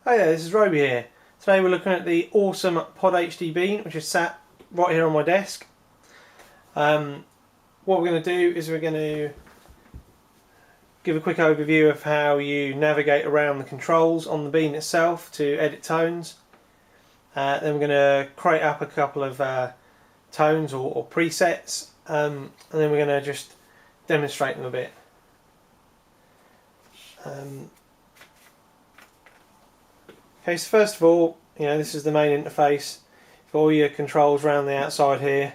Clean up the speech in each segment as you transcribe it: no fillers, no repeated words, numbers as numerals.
Hi there, this is Roby here. Today we're looking at the awesome Pod HD Bean, which is sat right here on my desk. What we're going to do is we're going to give a quick overview of how you navigate around the controls on the bean itself to edit tones. Then we're going to create up a couple of tones or presets, and then we're going to just demonstrate them a bit. Okay, so first of all, this is the main interface. You've got all your controls around the outside here.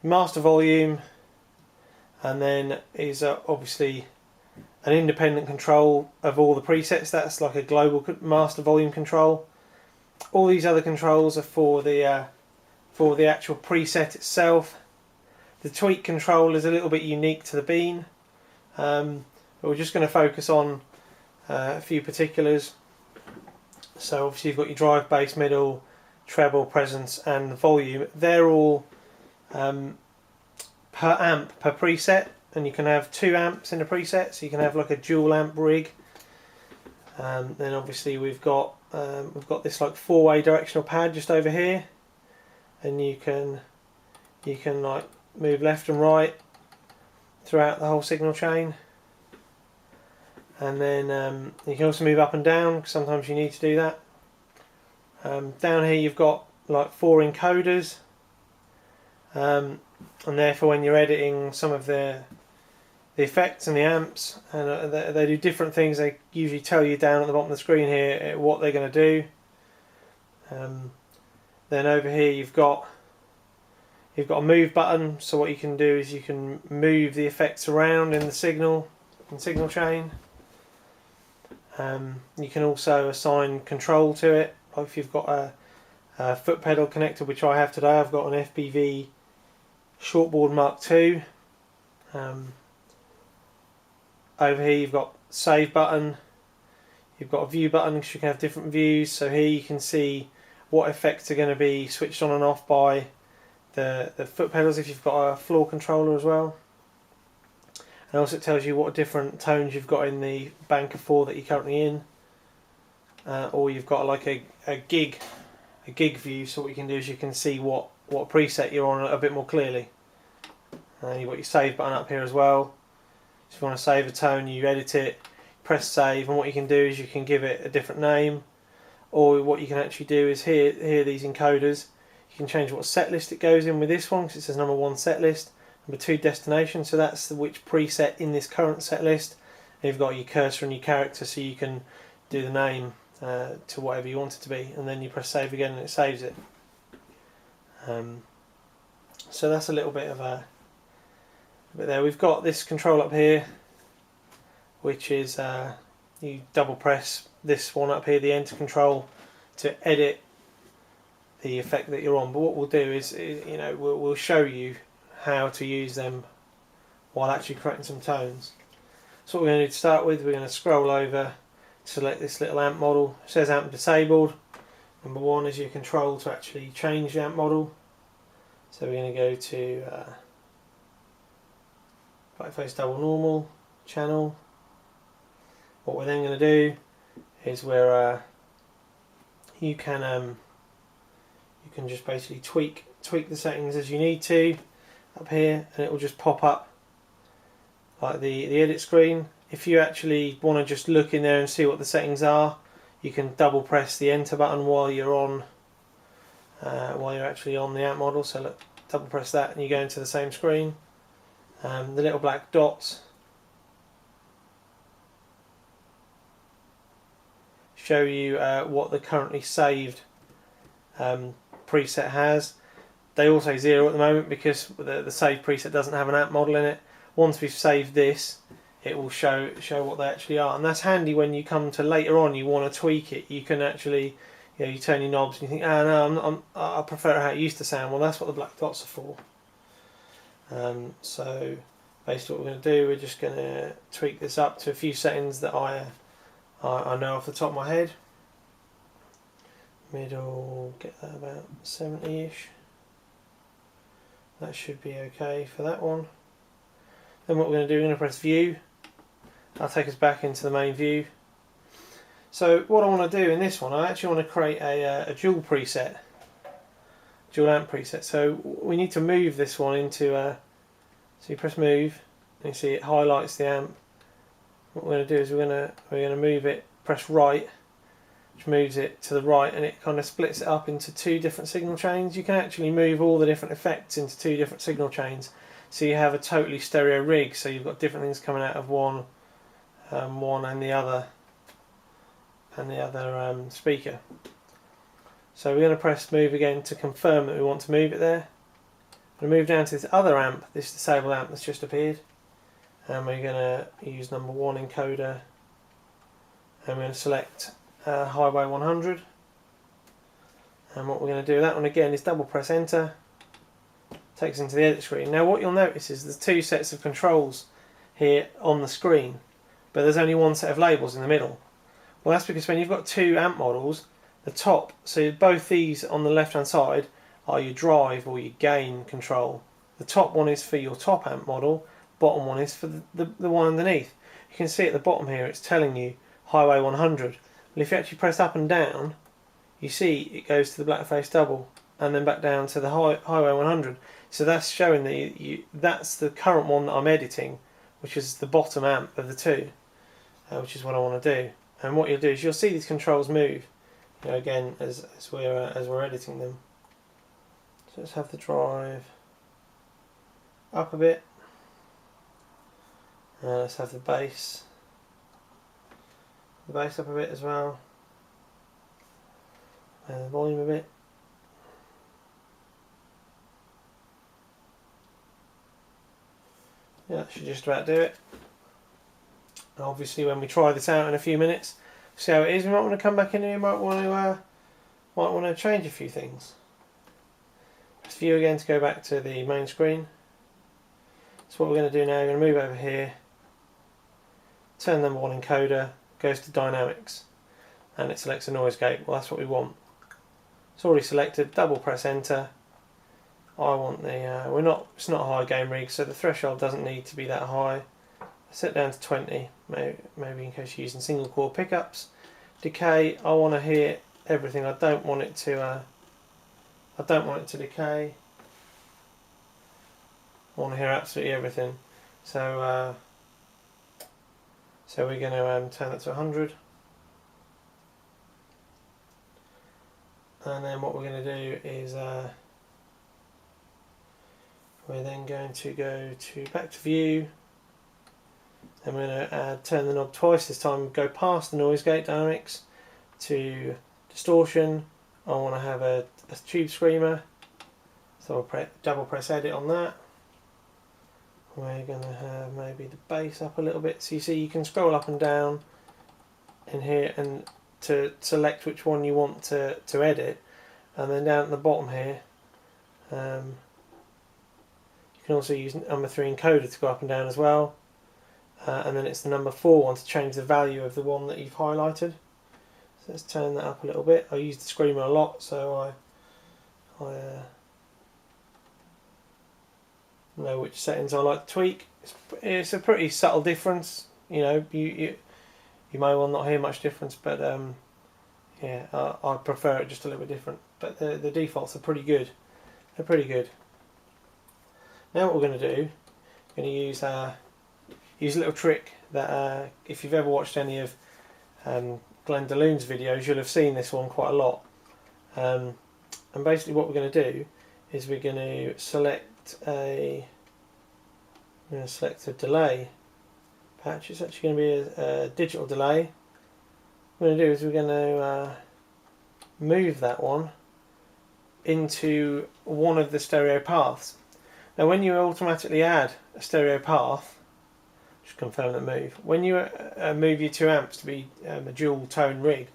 Your master volume, and then is obviously an independent control of all the presets. That's like a global master volume control. All these other controls are for the actual preset itself. The tweak control is a little bit unique to the bean, but we're just going to focus on a few particulars. So obviously you've got your drive, bass, middle, treble, presence and volume. They're all per amp per preset, and you can have 2 amps in a preset, so you can have like a dual amp rig. Then obviously we've got this like 4-way directional pad just over here, and you can like move left and right throughout the whole signal chain. And then you can also move up and down, because sometimes you need to do that. Down here you've got like 4 encoders, and therefore when you're editing some of the effects and the amps, and they do different things. They usually tell you down at the bottom of the screen here what they're going to do. Then over here you've got a move button, so what you can do is you can move the effects around in the signal chain. You can also assign control to it. Like if you've got a foot pedal connector, which I have today, I've got an FPV Shortboard Mark II. Over here you've got save button. You've got a view button, because you can have different views. So here you can see what effects are going to be switched on and off by the foot pedals if you've got a floor controller as well. And also it tells you what different tones you've got in the bank of 4 that you're currently in. Or you've got like a gig view, so what you can do is you can see what preset you're on a bit more clearly. You've got your save button up here as well. So if you want to save a tone, you edit it, press save, and what you can do is you can give it a different name. Or what you can actually do is here these encoders, you can change what set list it goes in with this one, because it says number 1 set list. Number 2 destination, so that's which preset in this current set list. And you've got your cursor and your character, so you can do the name to whatever you want it to be, and then you press save again and it saves it. So that's a little bit of a bit there. We've got this control up here, which is you double press this one up here, the enter control, to edit the effect that you're on. But what we'll do is we'll show you how to use them while actually correcting some tones. So what we're going to do to start with, we're going to scroll over, select this little amp model. It says amp disabled. Number 1 is your control to actually change the amp model. So we're going to go to blackface double normal channel. What we're then going to do is where you can just basically tweak the settings as you need to up here, and it will just pop up like the edit screen. If you actually want to just look in there and see what the settings are, you can double press the enter button while you're actually on the amp model. So look, double press that and you go into the same screen. The little black dots show you what the currently saved preset has. They all say 0 at the moment because the save preset doesn't have an amp model in it. Once we've saved this, it will show what they actually are, and that's handy when you come to later on you want to tweak it. You can actually, you turn your knobs and you think, no, I prefer how it used to sound. Well, that's what the black dots are for. So basically what we're going to do, we're just going to tweak this up to a few settings that I know off the top of my head. Middle, get that about 70ish. That should be okay for that one. Then what we're going to do, we're going to press view. That'll take us back into the main view. So what I want to do in this one, I actually want to create a dual preset, dual amp preset. So we need to move this one into, so you press move, and you see it highlights the amp. What we're going to do is we're going to move it, press right, which moves it to the right, and it kind of splits it up into two different signal chains. You can actually move all the different effects into two different signal chains, so you have a totally stereo rig. So you've got different things coming out of one and the other. Speaker. So we're going to press move again to confirm that we want to move it there. I'm going to move down to this other amp, this disabled amp that's just appeared, and we're going to use number 1 encoder, and we're going to select Highway 100, and what we're going to do with that one again is double press enter, takes us into the edit screen. Now what you'll notice is there's two sets of controls here on the screen, but there's only one set of labels in the middle. Well, that's because when you've got two amp models, the top, so both these on the left hand side are your drive or your gain control. The top one is for your top amp model, bottom one is for the one underneath. You can see at the bottom here it's telling you Highway 100. Well, if you actually press up and down, you see it goes to the blackface double and then back down to the Highway 100. So that's showing that that's the current one that I'm editing, which is the bottom amp of the two, which is what I want to do. And what you'll do is you'll see these controls move, again as we're editing them. So let's have the drive up a bit. Let's have the bass up a bit as well. And the volume a bit. Yeah, that should just about do it. Obviously when we try this out in a few minutes, see how it is, we might want to come back in here, might want to change a few things. Press view again to go back to the main screen. So what we're going to do now, we're going to move over here, turn number 1 encoder, goes to dynamics, and it selects a noise gate. Well, that's what we want. It's already selected, double press enter. I want the, it's not a high gain rig, so the threshold doesn't need to be that high. Set down to 20, maybe in case you're using single core pickups. Decay, I want to hear everything. I don't want it to decay. I want to hear absolutely everything. So we're going to turn that to 100, and then what we're going to do is we're then going to go to back to view. And we're going to turn the knob twice this time, go past the noise gate dynamics to distortion. I want to have a tube screamer, so I'll double press edit on that. We're going to have maybe the bass up a little bit, so you see you can scroll up and down in here and to select which one you want to edit, and then down at the bottom here you can also use number 3 encoder to go up and down as well. And then it's the number 4 one to change the value of the one that you've highlighted. So let's turn that up a little bit. I use the screamer a lot, so I know which settings I like to tweak. It's a pretty subtle difference. You may well not hear much difference, but yeah, I prefer it just a little bit different. But the defaults are pretty good. They're pretty good. Now what we're going to do, we're going to use a little trick that if you've ever watched any of Glenn DeLune's videos, you'll have seen this one quite a lot. And basically what we're going to do is we're going to select a delay patch. It's actually going to be a digital delay. What we're going to do is we're going to move that one into one of the stereo paths. Now when you automatically add a stereo path, just confirm that move. When you move your 2 amps to be a dual tone rig,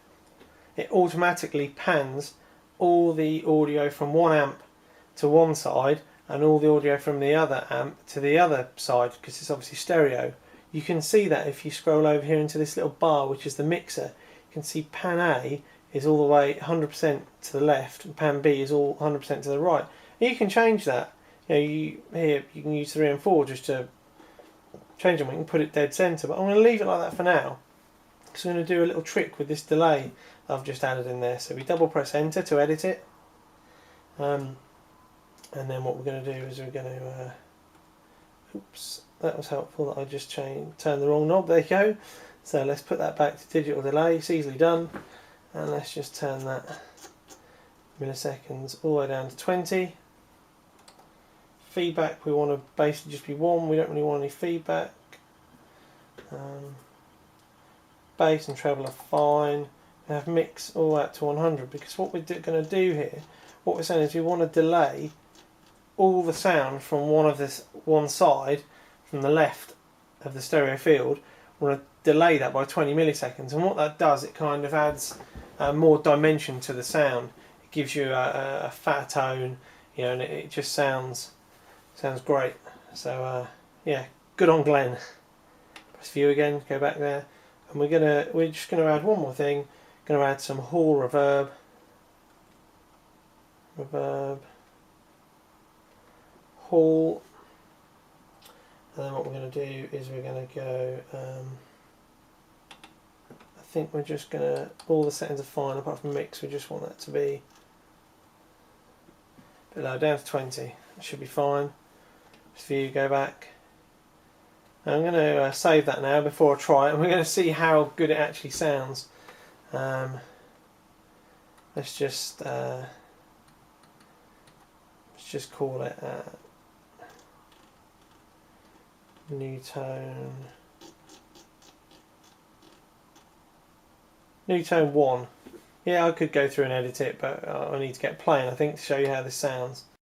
it automatically pans all the audio from one amp to one side and all the audio from the other amp to the other side, because it's obviously stereo. You can see that if you scroll over here into this little bar, which is the mixer. You can see pan A is all the way 100% to the left and pan B is all 100% to the right. And you can change that. You can use 3 and 4 just to change them. We can put it dead center, but I'm going to leave it like that for now because we're going to do a little trick with this delay I've just added in there. So we double press enter to edit it, and then what we're going to do is we're going to oops, that was helpful that I just turned the wrong knob. There you go. So let's put that back to digital delay. It's easily done, and let's just turn that milliseconds all the way down to 20. Feedback, we want to basically just be 1. We don't really want any feedback. Bass and treble are fine. We have mix all that to 100, because what we're going to do here, what we're saying is we want to delay all the sound from one side, from the left of the stereo field. We want to delay that by 20 milliseconds, and what that does, it kind of adds more dimension to the sound. It gives you a fatter tone, you know, and it just sounds great. So yeah, good on Glenn. Press view again, go back there, and we're just gonna add one more thing. Gonna add some hall reverb, hall, and then what we're gonna do is we're gonna go. I think we're just gonna, all the settings are fine apart from mix. We just want that to be a bit low, down to 20. It should be fine. View, go back. I'm going to save that now before I try it, and we're going to see how good it actually sounds. Let's just call it new tone 1. Yeah, I could go through and edit it, but I need to get playing, I think, to show you how this sounds.